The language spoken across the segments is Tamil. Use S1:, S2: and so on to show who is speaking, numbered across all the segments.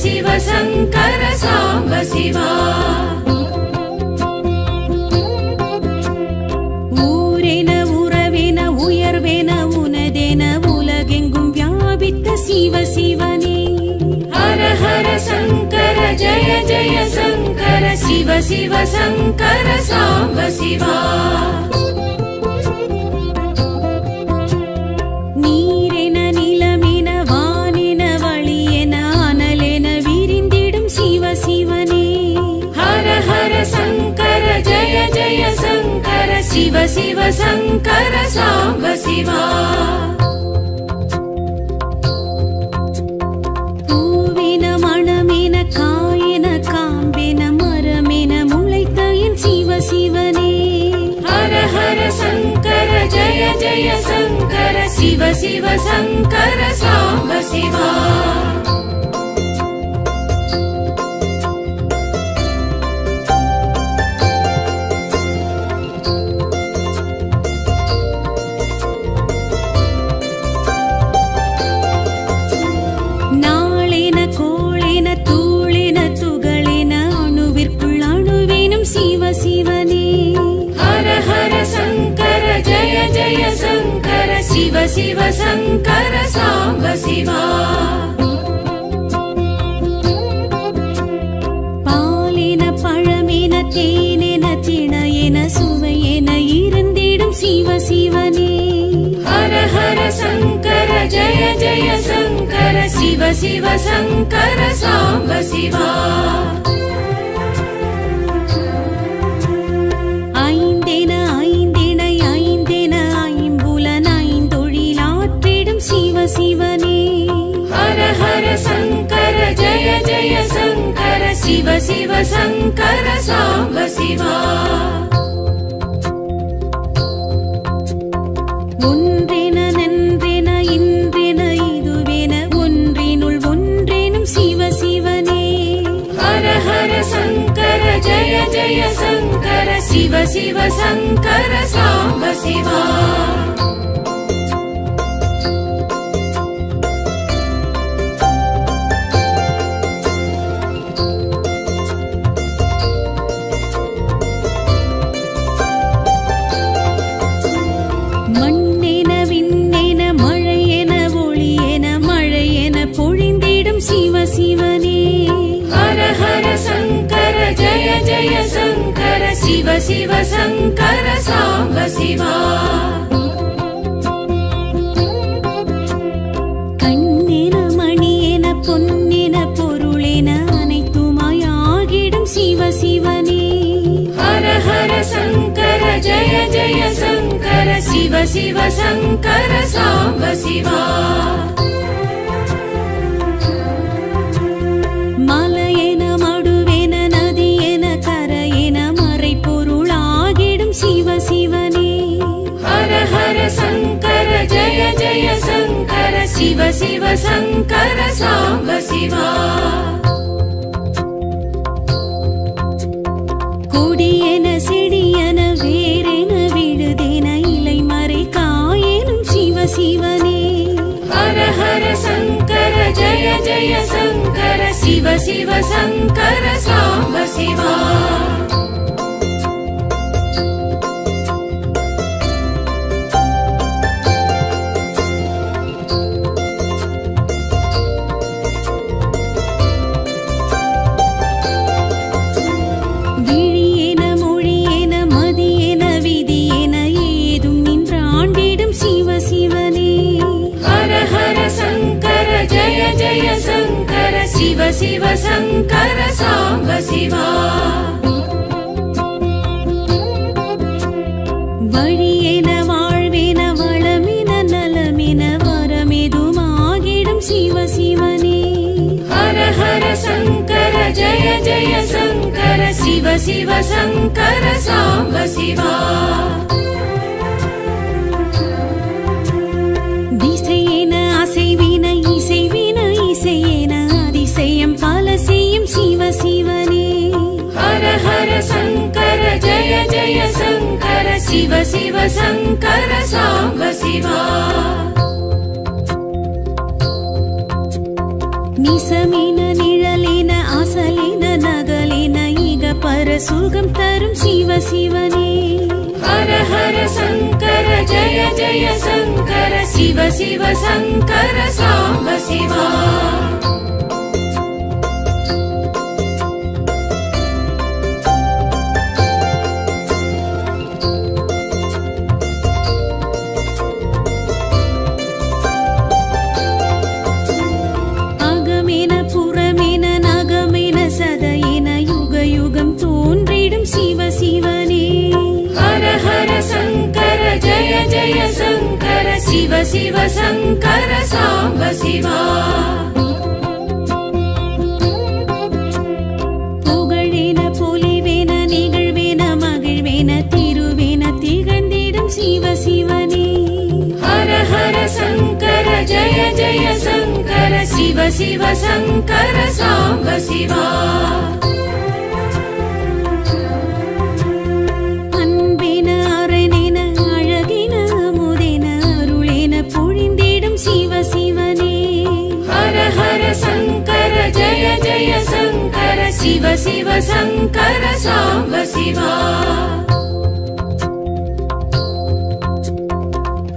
S1: ಶಿವ ಶಂಕರ ಸಾಂಬ ಶಿವ. ஊரென உறவென உயர்வென உனதென உலகெங்கும் வியாபித்த சிவ சிவனே. ஹர ஹர சங்கர ஜய ஜய சங்கர சிவ சிவ சங்கர சாம்ப சிவா. நீரென நிலமென வானென வழியென அனலென விரிந்திடும் சிவ சிவனே. ஹர ஹர சங்கர ஜய ஜய சங்கர சிவ சிவ சங்கர சாம்ப சிவா. பூவென மணமென காயென காம்பென மரமென முளைத்த என் சிவ சிவனே. ஹர ஹர சங்கர ஜய ஜய சங்கர சிவ சிவ சங்கர சாம்ப சிவா. சிவ சிவ சங்கர சாம்ப சிவா. பாலென பழமென தேனென திணையென சுவையென இருந்திடும் சிவ சிவனே. ஹர ஹர சங்கர ஜய ஜய சங்கர சிவ சிவ சங்கர சாம்ப சிவா. ஐந்தென ஐந்தென ஐந்தென ஐம்புலன் ஐந்தொழிலாற்றிடும் சிவ சிவனே. ஹர ஹர சங்கர ஜய ஜய சங்கர சிவ சிவ சங்கர சாம்ப சிவா. ஒன்றென நன்றென இன்றென இதுவென ஒன்றினுள் ஒன்றெனும் சிவ சிவனே. ஹர ஹர சங்கர ஜய ஜய சங்கர சிவ சிவ சங்கர சாம்ப சிவா. மண்ணென விண்ணென மழையென ஒளியென மழையென பொழிந்திடும் சிவ சிவனே. ஹர ஹர சங்கர ஜய ஜய சங்கர சிவ சிவ சங்கர சாம்ப சிவா. கண்ணென மணியென பொன்னென பொருளென அனைத்துமாய் ஆகிடும் சிவ சிவனே. ஹர ஹர சங்கர ஜய ஜய சங்கர சிவ சிவ சங்கர சாம்ப சிவா. மலையென மடுவென நதியென கரையென மறை பொருளாகிடும் சிவ சிவனே. ஹர ஹர சங்கர ஜய ஜய சங்கர சிவ சிவ சங்கர சாம்ப சிவா. கொடியென செடியென வேரென விழுதென இலை மறை காயெனும் சிவ சிவனே. ஹர ஹர சங்கர ஜய ஜய சங்கர சிவ சிவ சங்கர சாம்ப சிவா. விழியென மொழியென மதியென விதியென ஏதும் நின்றாண்டிடும் சிவ சிவனே. ஹர ஹர சங்கர ஜய ஜய சங்கர சிவ சிவ சங்கர சாம்ப சிவா. வழியென வாழ்வென வளமென நலமென வரமெதுமாகிடும் சிவ சிவனே. ஹர ஹர சங்கர ஜய ஜய சங்கர சிவ சிவ சங்கர சாம்ப சிவா. திசையென அசைவின இசைவின இசையென அதிசயம் பல செய்யும் சிவ சிவனே. ஹர ஹர சங்கர ஜய ஜய சங்கர சிவ சிவ சங்கர சாம்ப சிவா. நிசமின நிழல் சுகம் தரும் சிவ சிவனே. ஹர ஹர சங்கர ஜய ஜய சங்கர சிவ சிவ சங்கர சாம்ப சிவா. சிவ சிவனே ஹர ஹர சங்கர ஜய ஜய சங்கர சிவ சிவ சங்கர சாம்ப சிவா. புகழேன பொலிவேன நிகழ்வேன மகிழ்வேன திருவேன திகழ்ந்திடும் சிவ சிவனே. ஹர ஹர சங்கர ஜய ஜய சங்கர சிவ சிவ சங்கர சாம்ப சிவா. சங்கர ஜய ஜய சங்கர சிவ சிவ சங்கர சாம்ப சிவா.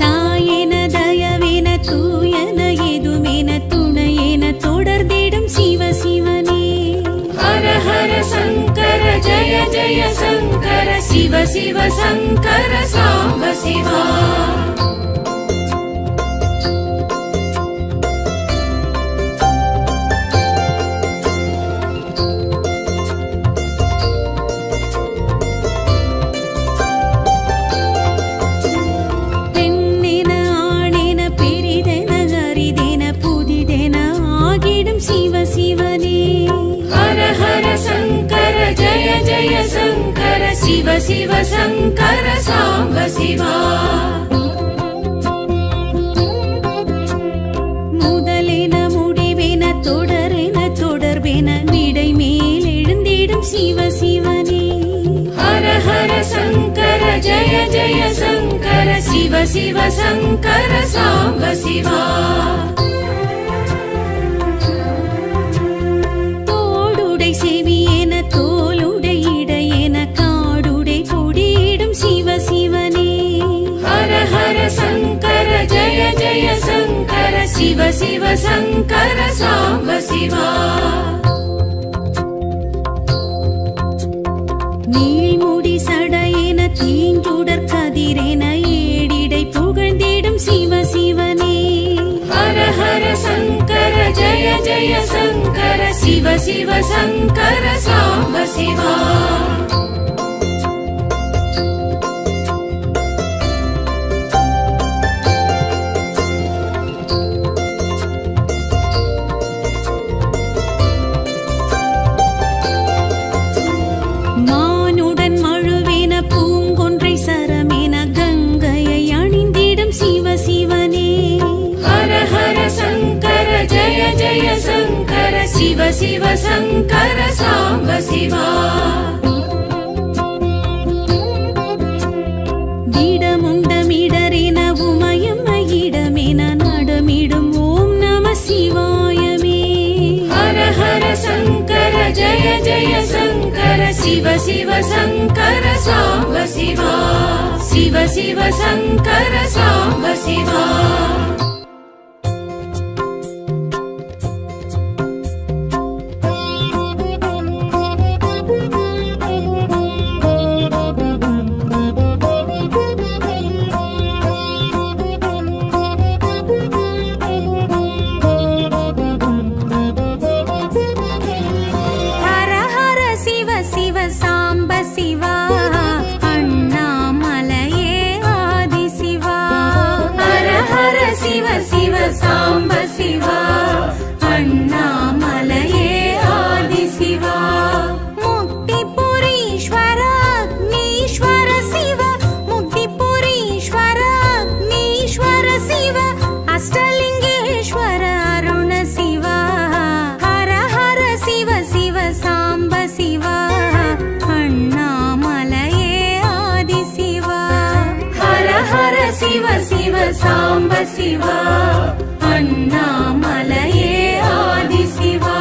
S1: தாயேன தயவேன தூயன எதுமேன துணையேன தொடர்ந்திடும் சிவ சிவனே. ஹர ஹர சங்கர ஜய ஜய சங்கர சிவ சிவ சங்கர சாம்ப சிவா. சிவ சிவனே ஹர ஹர சங்கர ஜய ஜய சங்கர சிவ சிவ சங்கர சாம்ப சிவா. முதலென முடிவென தொடரென தொடர்பென விடை மேல் எழுந்திடும் சிவ சிவனே. ஹர ஹர சங்கர ஜய ஜய சங்கர சிவ சிவ சங்கர சாம்ப சிவா. செவியேன தோளுடை இடையேன காடுடை கொடியிடும் சிவ சிவனே. ஹர ஹர சங்கர ஜய ஜய சங்கர சிவ சிவ சங்கர சாம்ப சிவா. நீள்முடி சடையேன தீஞ்சுடர் கதிரேன ஏடிடை புகழ்ந்திடும் சிவ சிவனே. ஹர ஹர சங்கர ஜய ஜய சங்கர சிவ சிவ சங்கர சாம்ப சிவா. மானுடன் மழுவேன பூங்கொன்றை சரமேன கங்கையை அணிந்திடும் சிவ சிவனே. ஹர ஹர சங்கர ஜய ஜய சங்கர சிவ சிவ சங்கர சாம்ப சிவா. திடமுண்டமிடரென உமயமயிடமென நடமிடும் ஓம் நம சிவாயமே. ஹர ஹர சங்கர ஜய ஜய சங்கர சிவ சிவ சங்கர சாம்ப சிவா. சிவ சிவ சங்கர சாம்ப சிவா. சாம்ப சிவா அண்ணாமலையே ஆதி சிவா. முக்திபுரீஸ்வர அக்னீஸ்வர சிவ முக்திபுரீஸ்வர அக்னீஸ்வர சிவ அஷ்டலிங்கேஸ்வர அருண சிவா. ஹர ஹர சிவ சிவ சாம்ப சிவா அண்ணாமலையே ஆதி சிவா. ஹர ஹர சிவ சிவ சாம்ப சிவா அண்ணாமலையே ஆதி சிவா.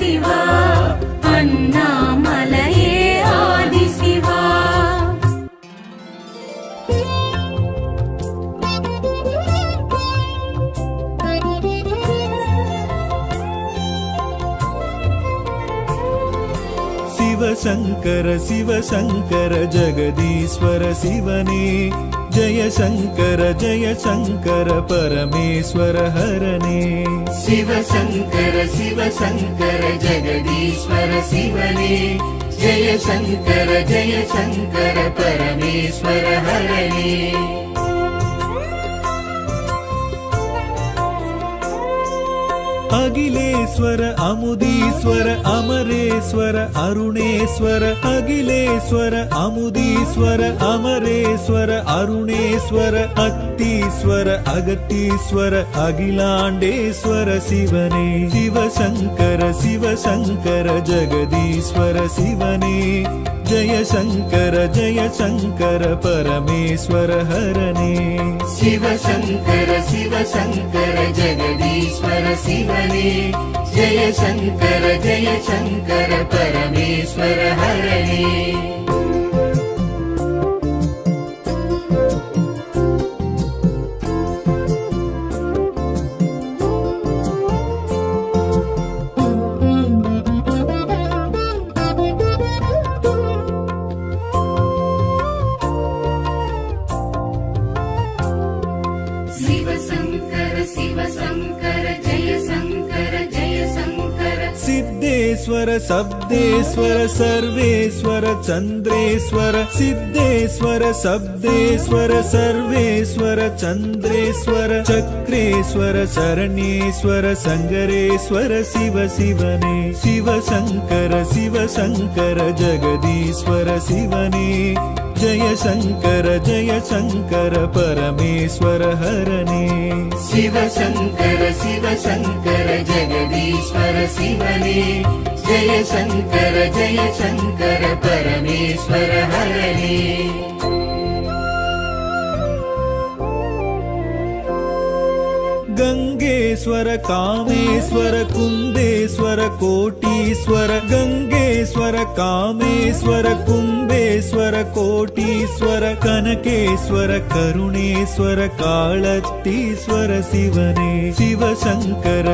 S1: சிவா அண்ணாமலையே ஆதிசிவா.
S2: சிவசங்கர சிவசங்கர ஜெகதீஸ்வர சிவனே ஜய சங்கர பரமேஸ்வர ஹரனே.
S3: சிவசங்கர சிவசங்கர ஜெகதீஸ்வர சிவனே ஜய சங்கர பரமேஸ்வர ஹரனே.
S2: அகிலேஸ்வர அமுதீஸ்வர அமரேஸ்வர அருணேஸ்வர அகிலேஸ்வர அமுதீஸ்வர அமரேஸ்வர அருணேஸ்வர அத்தீஸ்வர அகத்தீஸ்வர அகிலாண்டேஸ்வர சிவனே. சிவசங்கர சிவசங்கர ஜெகதீஸ்வர சிவனே ஜய சங்கர பரமேஸ்வர ஹரனே.
S3: சிவசங்கர சிவசங்கர ஜெகதீஸ்வர சிவனே ஜய சங்கர பரமேஸ்வர ஹரனே.
S1: சிவசங்கர சிவசங்கர ஜய சங்கர
S2: சித்தேஸ்வர சப்தேஸ்வர சர்வேஸ்வர சந்திரேஸ்வர சித்தேஸ்வர சப்தேஸ்வர சர்வேஸ்வர சந்திரேஸ்வர சக்ரேஸ்வர சரணேஸ்வர சங்கரேஸ்வர சிவ சிவனே. சிவசங்கர சிவசங்கர ஜெகதீஸ்வர சிவனே ஜய சங்கர பரமேஸ்வர ஹரனே.
S3: சிவசங்கர சிவசங்கர ஜெகதீஸ்வர சிவனே ஜய சங்கர பரமேஸ்வர ஹரனே.
S2: गंगेश्वर कामेश्वर कुंभेश्वर कोटीश्वर गंगेश्वर कामेश्वर कुंभेश्वर कोटीश्वर कनकेश्वर करुणेश्वर कालतीश्वर शिवने. शिवशंकर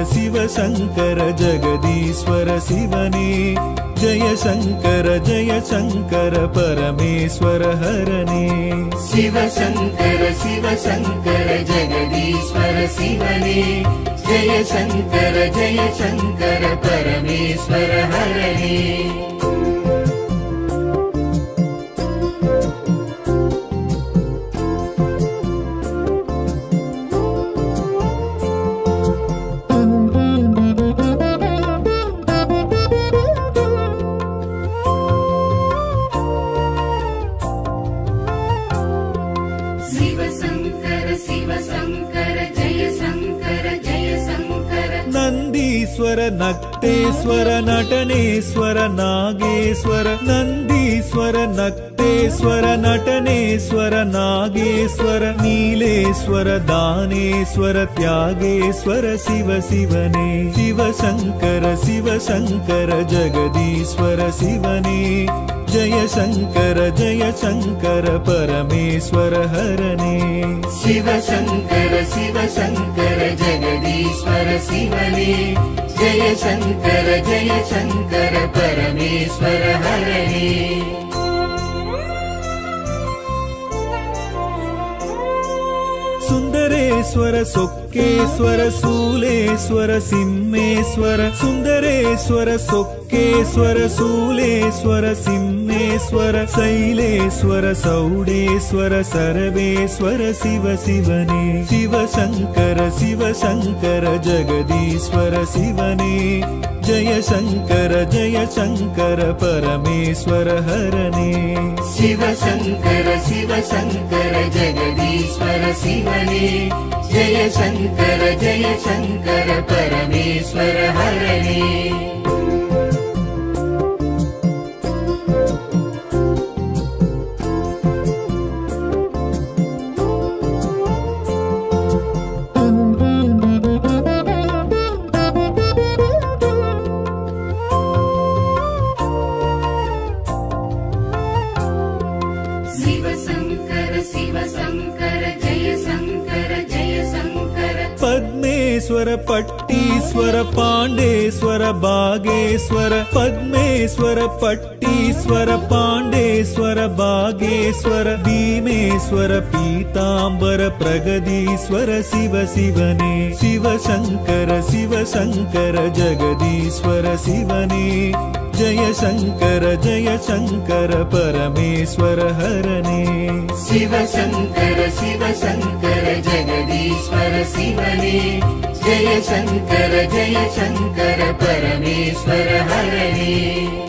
S2: जगदीश्वर शिवने जय शंकर परमेश्वर हरने.
S3: शिवशंकर जगदीश्वर शिवने जय शंकर परमेश्वर हरने.
S2: नंदीश्वर नक्तेश्वर नटनेश्वर नागेश्वर नंदीश्वर नक्तेश्वर नटनेश्वर नागेश्वर नीलेश्वर दानेश्वर त्यागेश्वर शिव शिवने. शिवशंकर जगदीश्वर शिवने जय शंकर परमेश्वर हरने.
S3: शिवशंकर जगदीश्वर शिवने जय शंकर परमेश्वर हरने.
S2: सुंदरेश्वर सोक्केश्वर शूलेश्वर सिंहेश्वर सुंदरेश्वर सोक्केश्वर शूलेश्वर सिंहेश्वर शैलेश्वर सौडेश्वर सर्वेश्वर शिव शिवने. शिवशंकर जगदीश्वर शिवने जय शंकर परमेश्वर हरने.
S3: शिवशंकर जगदीश्वर शिवने जय शंकर परमेश्वर हरने.
S2: पट्टीश्वर पाण्डेश्वर भागेश्वर पद्मेश्वर पट्टीश्वर पाण्डेश्वर भागेश्वर भीमेश्वर पीताम्बर प्रगदीश्वर शिव शिवने शिवशङ्कर शिवशङ्कर जगदीश्वर शिवने जय शङ्कर परमेश्वर हरने
S3: शिव शङ्कर जगदीश्वर शिवने जय शङ्कर परमेश्वर हरणे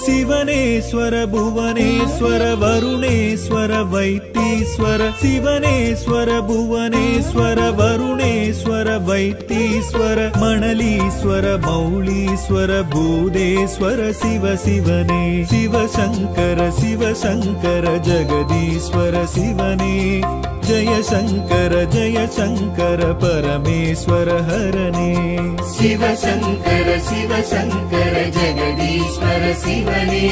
S2: शिवनेश्वर भुवनेश्वर वरुणेश्वर वैतीश्वर शिवनेश्वर भुवनेश्वर वरुणेश्वर वैतीश्वर मणलीश्वर मौलीश्वर भूदेश्वर शिव शिवने शिवशङ्कर जगदीश्वर शिवने जय शङ्कर परमेश्वर हरणे
S3: शिव शङ्कर जगदीश्वर शिवने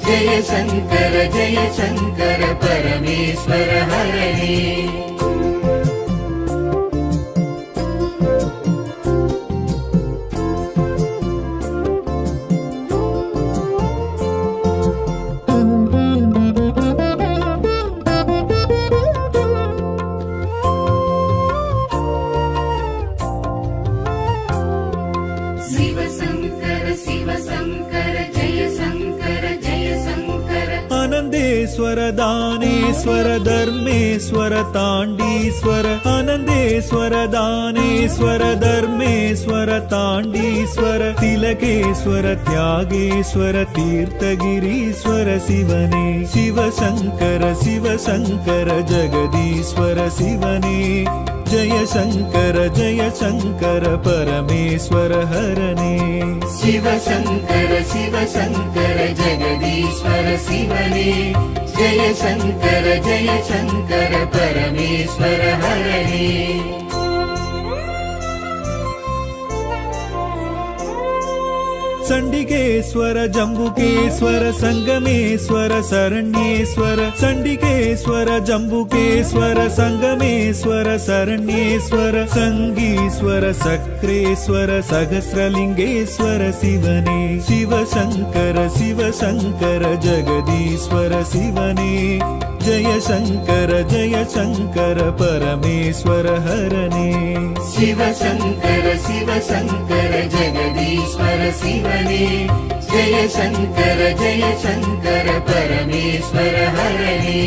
S3: जय शङ्कर परमेश्वर हरणे
S2: आनन्देश्वर दानेश्वर धर्मेश्वर ताण्डीश्वर आनन्देश्वर दानेश्वर धर्मेश्वर ताण्डीश्वर तिलकेश्वर त्यागेश्वर तीर्थगिरीश्वर शिवने शिवशङ्कर जगदीश्वर शिवने जय शङ्कर परमेश्वर हरणे
S3: शिव शङ्कर जगदीश्वर शिवने जय शङ्कर परमेश्वर हरणे
S2: चण्डिकेश्वर जम्बुकेश्वर संगमेश्वर शरण्येश्वर चण्डिकेश्वर जम्बुकेश्वर संगमेश्वर शरण्येश्वर संगीश्वर सक्रेश्वर सहस्रलिङ्गेश्वर शिवने शिवशङ्कर जगदीश्वर शिवने जय शङ्कर परमेश्वर हरणे
S3: शिव शङ्कर जगदीश्वर शिवने जय शङ्कर परमेश्वर हरणे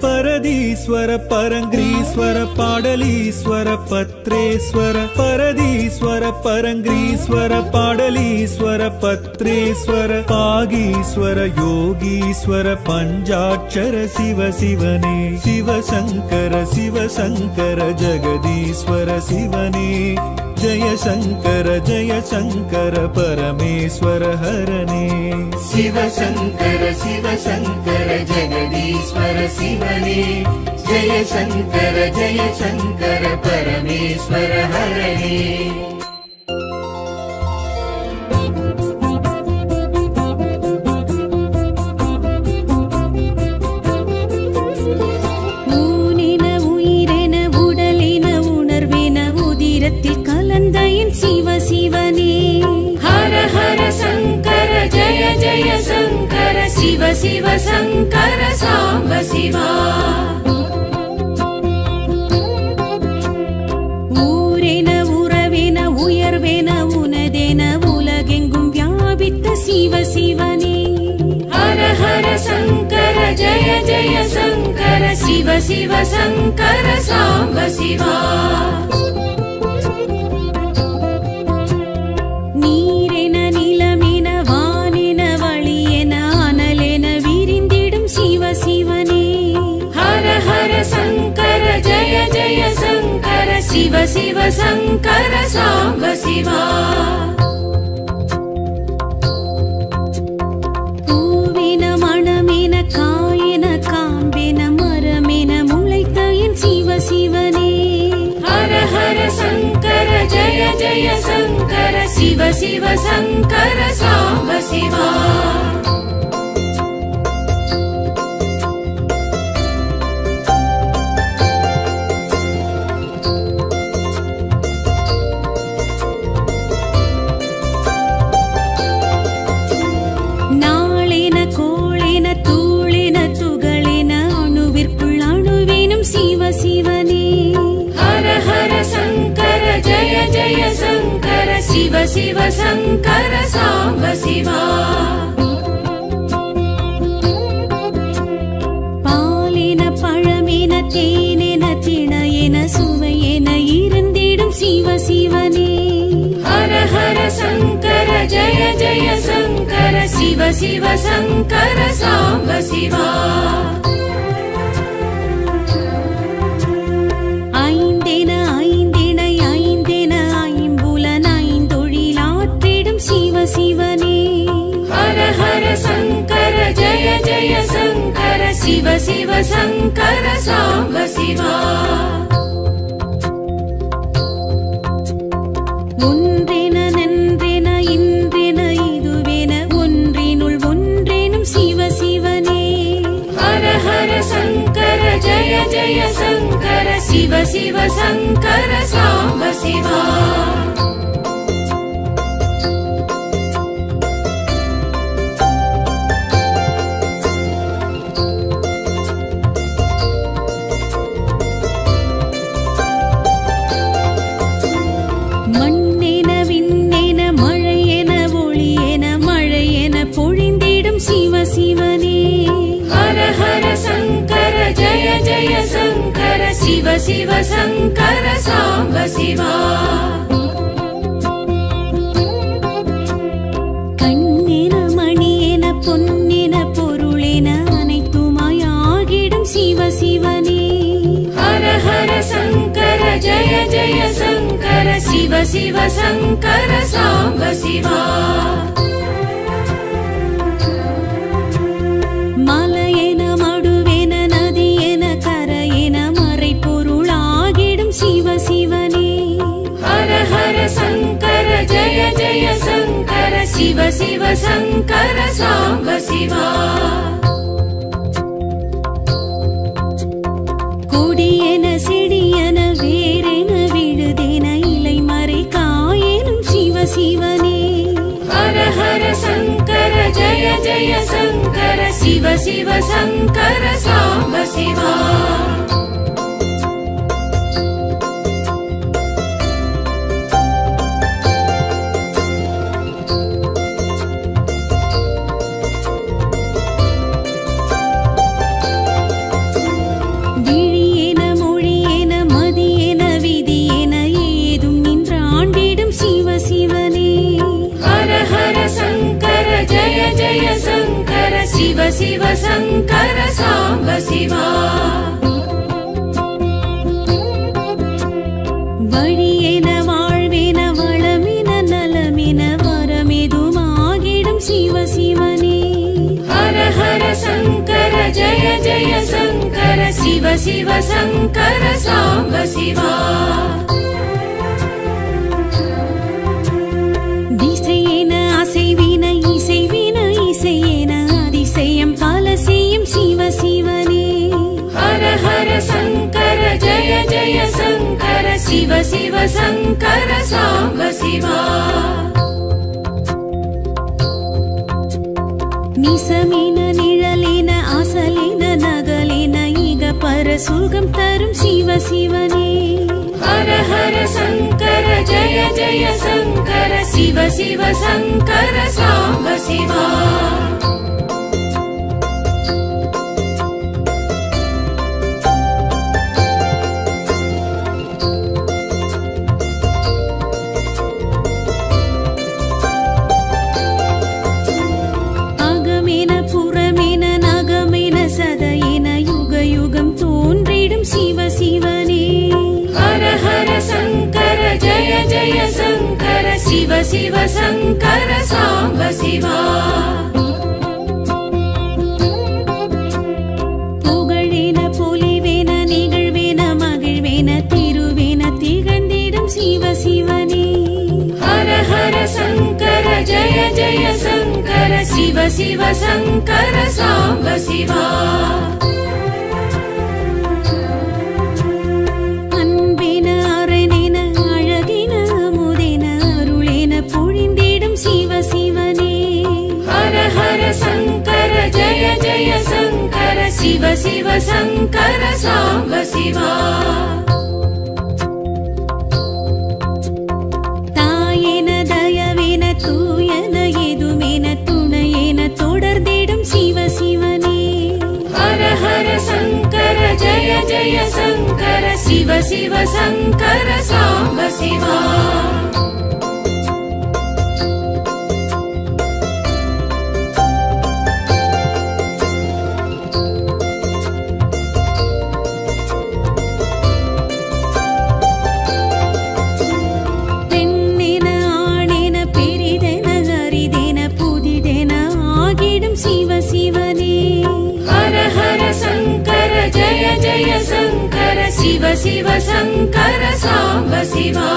S2: परदीश्वर परङ्ग्रीश्वर पाडलीश्वर पत्रेश्वर परदीश्वर परङ्ग्रीश्वर पाडलीश्वर पत्रेश्वर पागीश्वर योगीश्वर पञ्चाक्षर शिव शिवने शिवशङ्कर जगदीश्वर शिवने जय शङ्कर परमेश्वर हरणे
S3: शिव शङ्कर जगदीश्वर शिवने जय शङ्कर परमेश्वर हरणे
S1: शिव शिवने हर हर शङ्कर जय जय शङ्कर शिव शिव शङ्कर साम्ब शिवा ஊரென உறவென உயர்வென உனதென உலகெங்கும் வியாபித்த சிவ சிவனே ஹர ஹர சங்கர ஜய ஜய சங்கர சிவ சிவ சங்கர சாம்ப சிவா நீரென நிலமென வானென வழியென அனலென விரிந்திடும் சிவ சிவனே ஹர ஹர சங்கர ஜய ஜய சங்கர சிவ शिव शङ्कर साम्ब शिवा பூவின மணமென காயென காம்பென மரமென முளைத்த என் சிவ சிவனே ஹர ஹர சங்கர ஜய ஜய சங்கர சிவ சிவ சங்கர சாம்ப சிவா शिव शिव शङ्कर साम्ब शिवा பாலின பழமென தேனென திணையென சுவையென இருந்திடும் சிவ சிவனே ஹர ஹர சங்கர ஜய ஜய சங்கர சிவ சிவ சங்கர சாம்ப சிவா சிவனே ஹர ஹர சங்கர ஜய ஜய சங்கர சிவ சிவ சங்கர சாம்ப சிவா ஒன்றென நன்றென இன்றென இதுவென ஒன்றினுள் ஒன்றேனும் சிவ சிவனே ஹர ஹர சங்கர ஜய ஜய சங்கர சிவ சிவ சங்கர சாம்ப சிவா शिव शिव शङ्कर साम्ब शिवा கண்ணென மணியென பொன்னென பொருளென அனைத்துமாயாகிடும் சிவ சிவனே ஹர ஹர சங்கர ஜய ஜய சங்கர சிவ சிவ சங்கர சாம்ப சிவா மலையென மடுவென நதியென கரையென शिव शिवने हर हर शङ्कर जय जय शङ्कर शिव शिव शङ्कर साम्ब शिवा கொடியென செடியென வேரென விழுதென இலை மறை காயெனும் சிவ சிவனே ஹர ஹர சங்கர ஜய ஜய சங்கர சிவ சிவ சங்கர சாம்ப சிவா शिव शिव शङ्कर साम्ब शिवा வழியென வாழ்வென வளமென நலமென வரமெதுமாகிடும் சிவ சிவனே ஹர ஹர சங்கர ஜய ஜய சங்கர சிவ சிவ சங்கர சாம்ப சிவா திசையென அசைவின இசைவின இசையென அதிசயம் பல செய்யும் சிவ சிவனே ஹர ஹர சங்கர ஜய ஜய சங்கர சிவ சிவ சங்கர சாம்ப சிவா நிசமின நிழலின அசலின நகலின இக பர சுகம் தரும் சிவ சிவனே ஹர ஹர சங்கர ஜய ஜய சங்கர சிவ சிவ சங்கர சாம்ப சிவா சிவ சிவனே ஹர ஹர சங்கர शिव शङ्कर साम्ब शिवा புகழேன பொலிவேன நிகழ்வேன மகிழ்வேன திருவேன திகழ்ந்திடும் சிவ சிவனே ஹர ஹர சங்கர ஜய ஜய சங்கர சிவ சிவ சங்கர சாம்ப சிவா அன்பேன அரணேன அழகின அமுதேன அருளேன பொழிந்திடும் சிவ சிவனே ஹர ஹர சங்கர ஜய ஜய சங்கர சிவ சிவ சங்கர சாம்ப சிவா தாயேன தயவேன தூயன எதுமேன துணையேன தொடர்ந்திடும் சிவ சிவனே ஹர ஹர சங்கர ஜய ஜய சங்கர சிவ சிவ சங்கர சாம்ப சிவா பெண்ணென ஆணென பெரிதென அரிதென புதிதென ஆகிடும் சிவ சிவனே ஹர ஹர சங்கர ஜய ஜய சங்கர சிவ சிவ சங்கர சாம்ப சிவா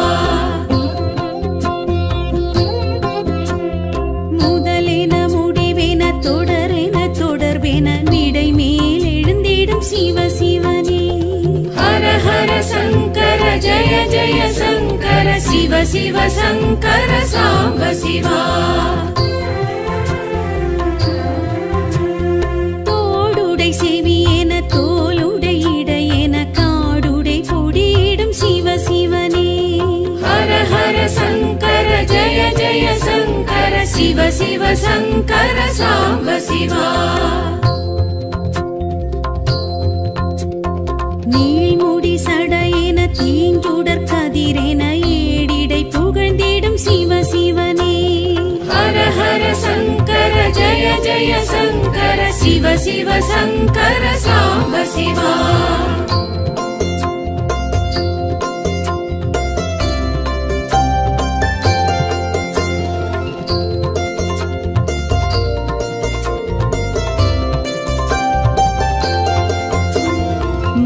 S1: முதலென முடிவென தொடரென தொடர்பென விடை மேல் எழுந்திடும் சிவ சிவனே ஹர ஹர சங்கர ஜய ஜய சங்கர சிவ சிவ சங்கர சாம்ப சிவா தோடுடை செவியேன தோளுடை இடையேன காடுடை பொடியிடும் சிவ சிவனே ஹர ஹர சங்கர ஜய ஜய சங்கர சிவ சிவ சங்கர சாம்ப சிவா நீள்முடி சடையேன தீஞ்சுடர் கதிரேன ஏடிடை புகழ்ந்திடும் சிவ சிவனே ஹர ஹர சங்கர ஜய ஜய சங்கர சிவ சிவ சங்கர சாம்ப சிவா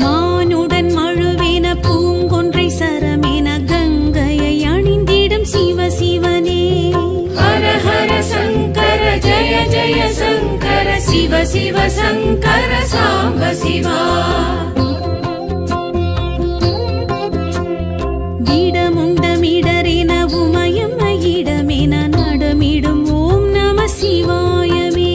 S1: மானுடன் மழுவேன பூங்கொன்றை சரமேன கங்கையை அணிந்திடும் சிவ சிவனே ஹர ஹர சங்கர ஜய ஜய சங்கர சிவ சிவ சங்கர சாம்ப சிவா இடமுண்டமிடரென உமயம் இடமென நடமிடும் ஓம் நம சிவாயமே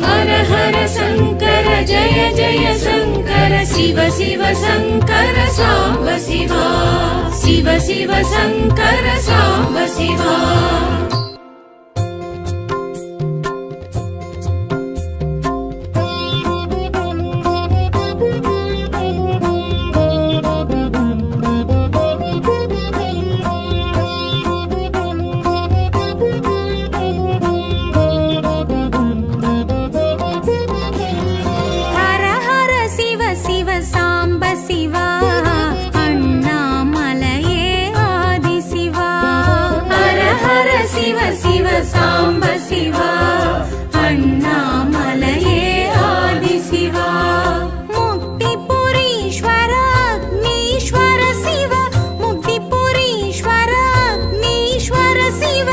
S1: ஹர ஹர சங்கர ஜய ஜய சங்கர சிவ சிவ சங்கர சாம்ப சிவா சிவ சிவ சங்கர சாம்ப சிவா
S4: ஹர ஹர சிவ சிவ சாம்ப சிவா அண்ணாமலையே ஆதி சிவா ஹர ஹர சிவ சிவ சாம்ப சிவா அண்ணாமலையே ஆதி சிவா முக்திபுரீஸ்வர அக்னீஸ்வர சிவ முக்திபுரீஸ்வர அக்னீஸ்வர சிவ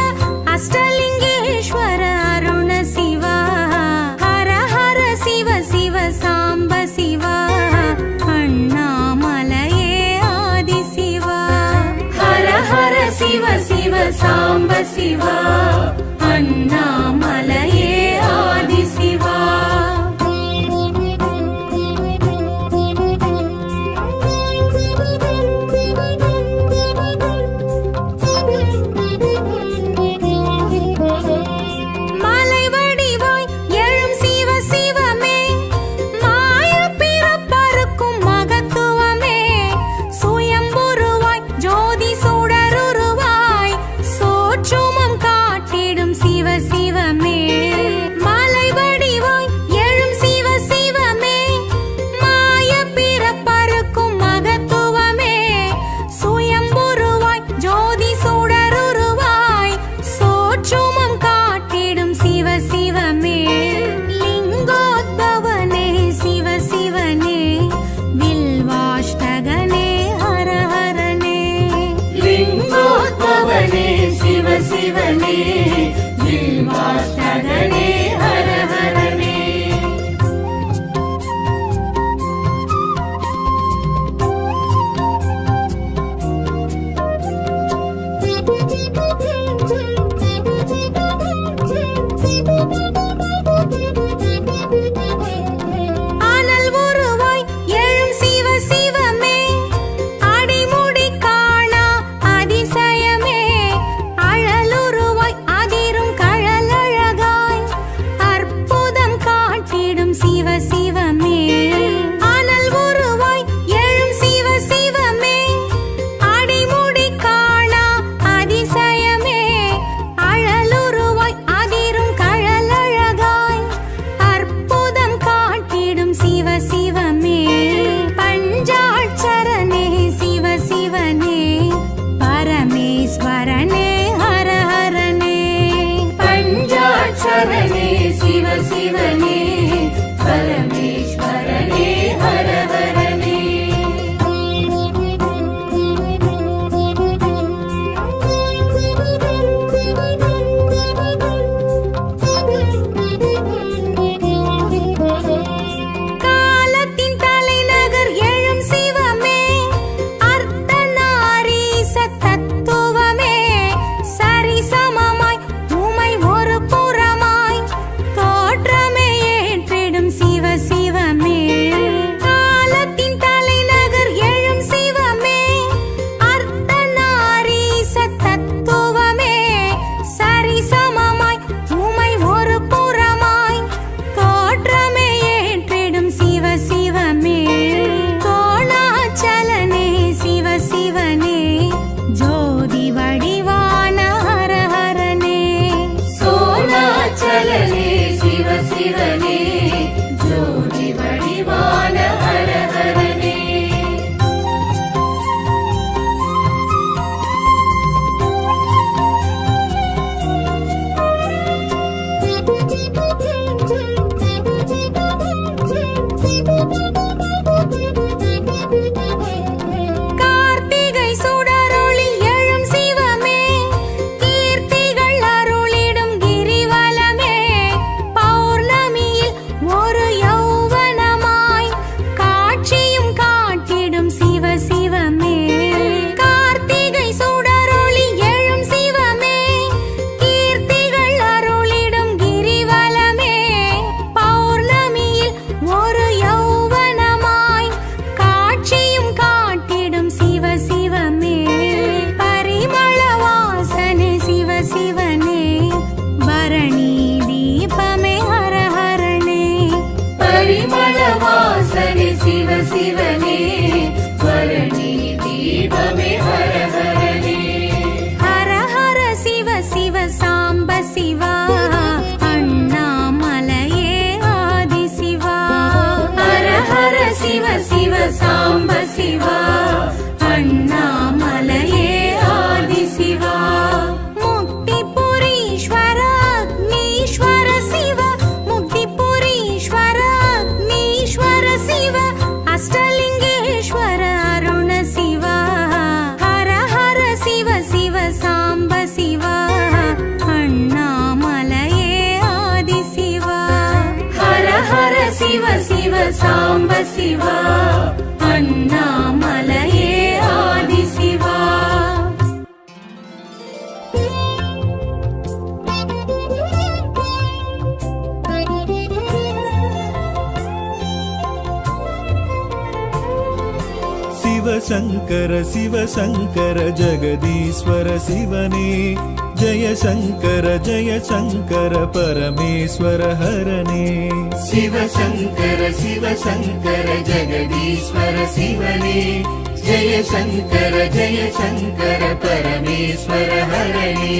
S4: அஷ்டலிங்கேஸ்வர அருண சிவா ஹர ஹர சிவ சிவ சாம்ப சிவா அண்ணாமலையே ஆதி சிவா ஹர ஹர சிவ சிவ சாம்ப சிவா அண்ணாமலையே ஆதி சிவா மலை வடிவாய் எழும் சிவ சிவமே மாய பிறப்பறுக்கும் மகத்துவமே சுயம்புருவாய் ஜோதி சுடருருவாய் சோற்றுமம் காட்டிடும் சிவ சிவமே
S3: ஹரனே வில்வாஷ்டகனே ஹர ஹரனே
S4: அனல் உருவாய் எழும் சிவ சிவமே அடிமுடி காணா அதிசயமே அழலுருவாய் அதிரும் கழலழகாய் அற்புதம் காட்டிடும் சிவ சிவமே அனல் உருவாய் எழும் சிவ சிவமே அடிமுடி காணா அதிசயமே அழலுருவாய் அதிரும் கழலழகாய் அற்புதம் காட்டிடும் சிவ சிவமே பஞ்சாட்சரனே சிவ சிவனே பரமேஸ்வரனே ஹர ஹரனே
S3: பஞ்சாட்சரனே சிவ சிவனே பரமேஸ்வரனே ஹர ஹரனே
S4: காலத்தின் தலைநகர் எழும் சிவமே அர்த்தநாரீச தத்துவமே சரிசமமாய் உமை ஒரு புறமாய் தோற்றமே ஏற்றிடும் சிவ சிவமே காலத்தின் தலைநகர் எழும் சிவமே அர்த்தநாரீச தத்துவமே சரிசமமாய் உமை ஒரு புறமாய் தோற்றமே ஏற்றிடும் சிவ சிவமே கோணாச்சலனே சிவ சிவனே ஜோதி வடிவான ஹர ஹரனே
S3: சோனாச்சலனே சிவ சிவனே ஜோதி வடிவான ஹர ஹரனே
S4: கார்த்திகை சுடரொளி எழும் சிவமே கீர்த்திகள் அருளிடும் கிரிவலமே பௌர்ணமியில் ஒரு யௌவனமாய் காட்சியும் காட்டிடும் சிவ சிவமே கார்த்திகை சுடரொளி எழும் சிவமே கீர்த்திகள் அருளிடும் கிரிவலமே பௌர்ணமியில் ஒரு யௌவனமாய் காட்சியும் காட்டிடும் சிவ சிவமே பரிமள வாசனே சிவ சிவனே பரணி தீபமே ஹர ஹரனே
S3: பரிமள வாசனே சிவ சிவனே பரணி தீபமே ஹர ஹரனே
S4: ஹர ஹர சிவ சிவ சாம்ப சிவா அண்ணாமலையே ஆதி சிவா
S3: ஹர ஹர சிவ சிவ சாம்ப சிவா அண்ணாமலையே ஆதி சிவா
S4: முக்திபுரீஸ்வர அக்னீஸ்வர சிவ முக்திபுரீஸ்வர அக்னீஸ்வர சிவ அஷ்டலிங்கேஸ்வர அருண சிவா ஹர ஹர சிவ சிவ சாம்ப சிவா அண்ணாமலையே ஆதி சிவா
S3: ஹர ஹர சிவ சிவ சாம்ப சிவா அண்ணாமலையே ஆதி சிவா
S2: சிவசங்கர சிவசங்கர ஜெகதீஸ்வர சிவனே ஜெயசங்கர ஜெயசங்கர பரமேஸ்வர ஹரனே
S3: சிவசங்கர சிவசங்கர ஜெகதீஸ்வர சிவனே ஜெயசங்கர ஜெயசங்கர பரமேஸ்வர ஹரனே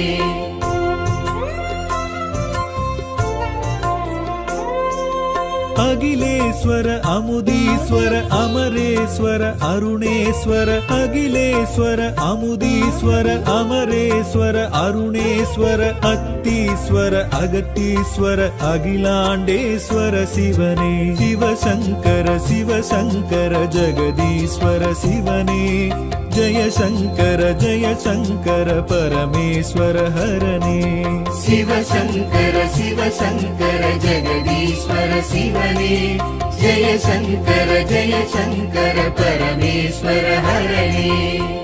S2: அகிலேஸ்வர அமுதீஸ்வர அமரேஸ்வர அருணேஸ்வர அகிலேஸ்வர அமுதீஸ்வர அமரேஸ்வர அருணேஸ்வர அத்தீஸ்வர அகத்தீஸ்வர அகிலாண்டேஸ்வர சிவனே சிவசங்கர சிவசங்கர ஜெகதீஸ்வர சிவனே जय शङ्कर परमेश्वर हरणे
S3: शिव शङ्कर जगदीश्वर शिवने जय शङ्कर परमेश्वर हरणे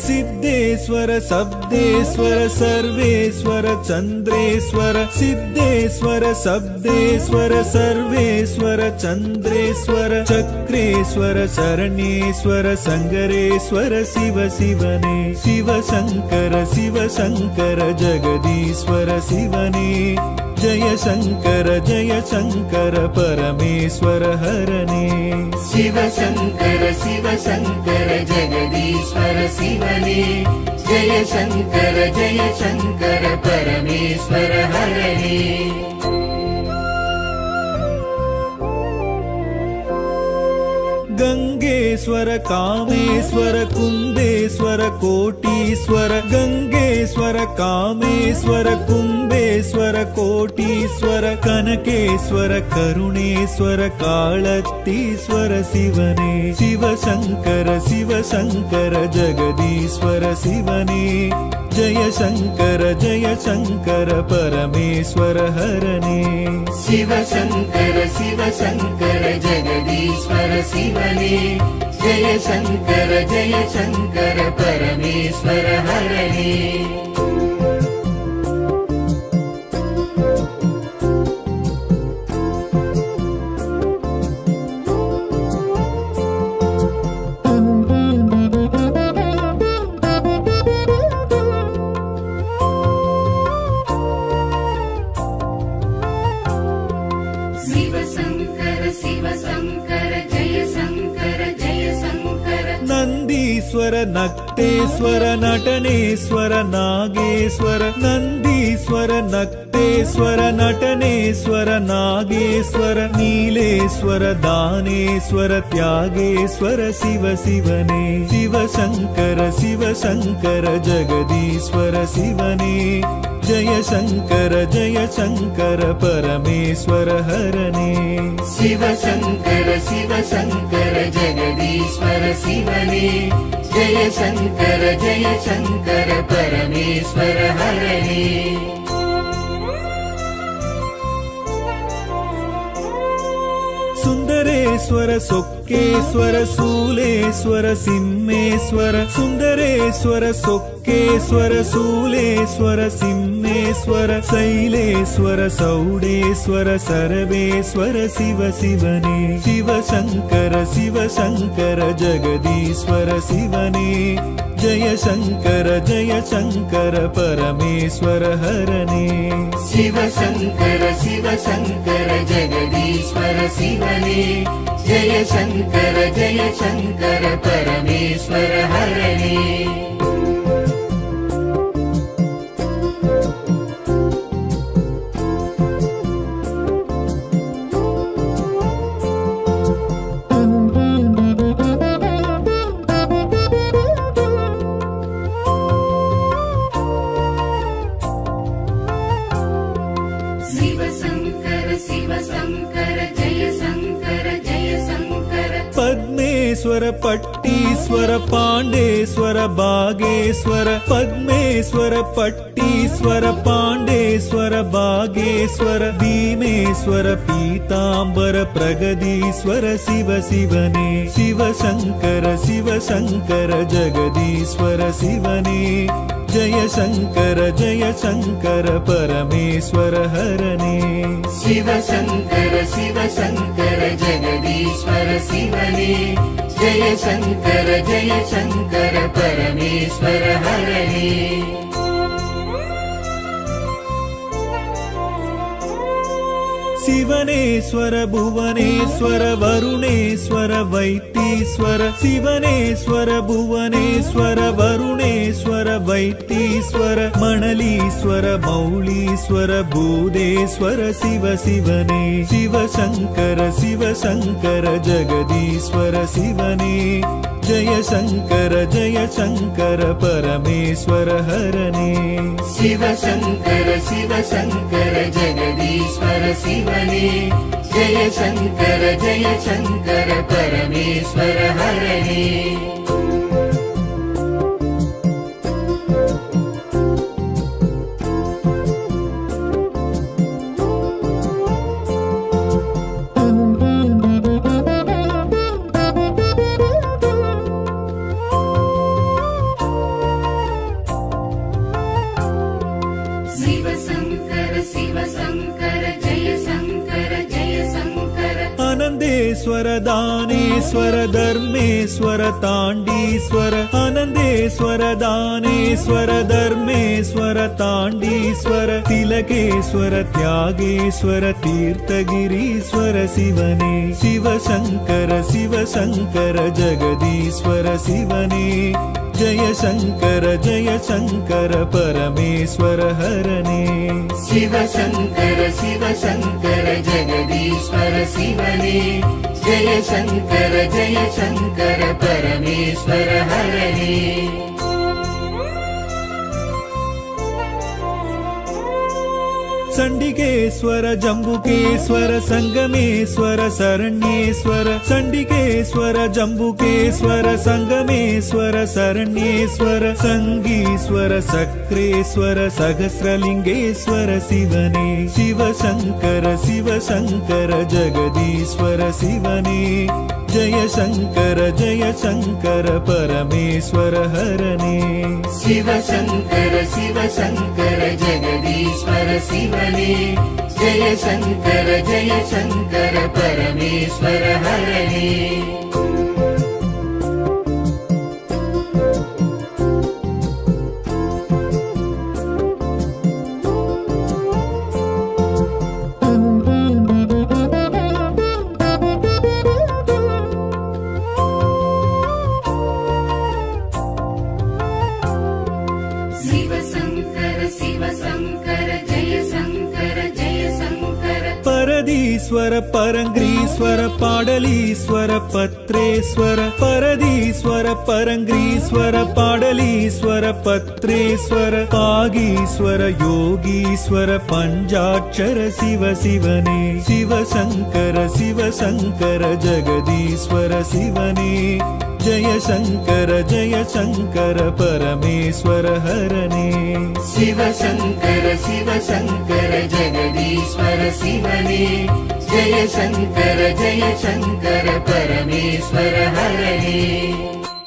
S2: सिद्धेश्वर शब्देश्वर सर्वेश्वर चन्द्रेश्वर सिद्धेश्वर शब्देश्वर सर्वेश्वर चन्द्रेश्वर चक्रेश्वर शरणेश्वर संगरेश्वर शिव शिवने शिव शङ्कर जगदीश्वर शिवने जय शङ्कर परमेश्वर हरणे
S3: शिव शङ्कर जगदीश्वर शिवने जय शङ्कर परमेश्वर हरणे
S2: गंगेश्वर कामेश्वर कुंभेश्वर कोटीश्वर गंगेश्वर कामेश्वर कुंभेश्वर कोटीश्वर कनकेश्वर करुणेश्वर काळत्तीश्वर शिवने शिव शङ्कर जगदीश्वर शिवने जय शङ्कर परमेश्वर हरणे
S3: शिव शङ्कर जगदीश्वर शिवने जय शङ्कर परमेश्वर हरणे
S2: नन्दीश्वर नक्तेश्वर नटनेश्वर नागेश्वर नन्दीश्वर नक्तेश्वर नटनेश्वर नागेश्वर नीलेश्वर दानेश्वर त्यागेश्वर शिव शिवने शिव शङ्कर जगदीश्वर शिवने जय शङ्कर परमेश्वर हरणे
S3: शिव शङ्कर जगदीश्वर शिवने जय शङ्कर परमेश्वर हरणे
S2: सुन्दरेश्वर सोक्केश्वर शूलेश्वर सिंहेश्वर सुन्दरेश्वर सोक्केश्वर शूलेश्वर सिंहेश्वर शैलेश्वर सौडेश्वर सर्वेश्वर शिव शिवने शिव शङ्कर जगदीश्वर शिवने जय शङ्कर परमेश्वर हरणे
S3: शिव शङ्कर जगदीश्वर शिवने जय शङ्कर परमेश्वर हरणे
S2: पद्मेश्वर पट्टीश्वर पाण्डेश्वर बागेश्वर पद्मेश्वर पट्टीश्वर पाण्डेश्वर बागेश्वर भीमेश्वर पीताम्बर प्रगदीश्वर शिव शिवने शिव शङ्कर जगदीश्वर शिवने जय शङ्कर परमेश्वर हरणे
S3: शिव शङ्कर जगदीश्वर शिवने जय शङ्कर परमेश्वर हरणे
S2: ಶಿವನೇಶ್ವರ ಭುವನೇಶ್ವರ ವರುಣೇಶ್ವರ ವೈತೀಶ್ವರ ಶಿವನೇಶ್ವರ ಭುವನೇಶ್ವರ ವರುಣೇಶ್ವರ ವೈತೀಶ್ವರ ಮಣಲೀಶ್ವರ ಮೌಳೀಶ್ವರ ಭೂದೇಶ್ವರ ಶಿವ ಶಿವನೇ ಶಿವಶಂಕರ ಶಿವಶಂಕರ ಜಗದೀಶ್ವರ ಶಿವನೇ ಜಯ ಶಂಕರ ಪರಮೇಶ್ವರ ಹರನೇ
S3: ಶಿವಶಂಕರ ಶಿವಶಂಕರ ಜಗದೀಶ್ವರ ಶಿವನೇ ಜಯ ಶಂಕರ ಪರಮೇಶ್ವರ ಹರನೇ
S2: ಆನಂದೇಶ್ವರ ದಾನೇಶ್ವರ ಧರ್ಮೇಶ್ವರ ತಾಂಡೀಶ್ವರ ಆನಂದೇಶ್ವರ ದಾನೇಶ್ವರ ಧರ್ಮೇಶ್ವರ ತಾಂಡೀಶ್ವರ ತಿಲಕೇಶ್ವರ ತ್ಯಾಗೇಶ್ವರ ತೀರ್ಥಗಿರೀಶ್ವರ ಶಿವನೇ ಶಿವಶಂಕರ ಜಗದೀಶ್ವರ ಶಿವನೇ ಜಯ ಶಂಕರ ಪರಮೇಶ್ವರ ಹರನೇ
S3: ಶಿವಶಂಕರ ಜಗದೀಶ್ವರ ಶಿವನೇ ಜಯ ಶಂಕರ ಪರಮೇಶ್ವರ ಹರನೇ
S2: ಸಂಡಿಕೇಶ್ವರ ಜಂಬುಕೇಶ್ವರ ಸಂಗಮೇಶ್ವರ ಶರಣ್ಯೇಶ್ವರ ಸಂಡಿಕೇಶ್ವರ ಜಂಬುಕೇಶ್ವರ ಸಂಗಮೇಶ್ವರ ಶರಣ್ಯೇಶ್ವರ ಸಂಗೀಶ್ವರ ಸಕ್ರೇಶ್ವರ ಸಹಸ್ರಲಿಂಗೇಶ್ವರ ಶಿವನೇ ಶಿವಶಂಕರ ಜಗದೀಶ್ವರ ಶಿವನೇ ಜಯ ಶಂಕರ ಪರಮೇಶ್ವರ ಹರನೇ
S3: ಶಿವಶಂಕರ ಜಗದೀಶ್ವರ ಶಿವನೇ ಜಯ ಶಂಕರ ಪರಮೇಶ್ವರ ಹರನೇ
S2: ಪರದೀಶ್ವರ ಪರಂಗ್ರೀಶ್ವರ ಪಾಡಲೀಶ್ವರ ಪತ್ರೇಶ್ವರ ಪರದೀಶ್ವರ ಪರಂಗ್ರೀಶ್ವರ ಪಾಡಲೀಶ್ವರ ಪತ್ರೇಶ್ವರ ಪಾಗೀಶ್ವರ ಯೋಗೀಶ್ವರ ಪಂಚಾಕ್ಷರ ಶಿವ ಶಿವನೇ ಶಿವಶಂಕರ ಜಗದೀಶ್ವರ ಶಿವನೇ ಜಯ ಶಂಕರ ಪರಮೇಶ್ವರ ಹರನೇ
S3: ಶಿವಶಂಕರ ಜಗದೀಶ್ವರ ಶಿವನೇ ಜಯ ಶಂಕರ ಪರಮೇಶ್ವರ ಹರನೇ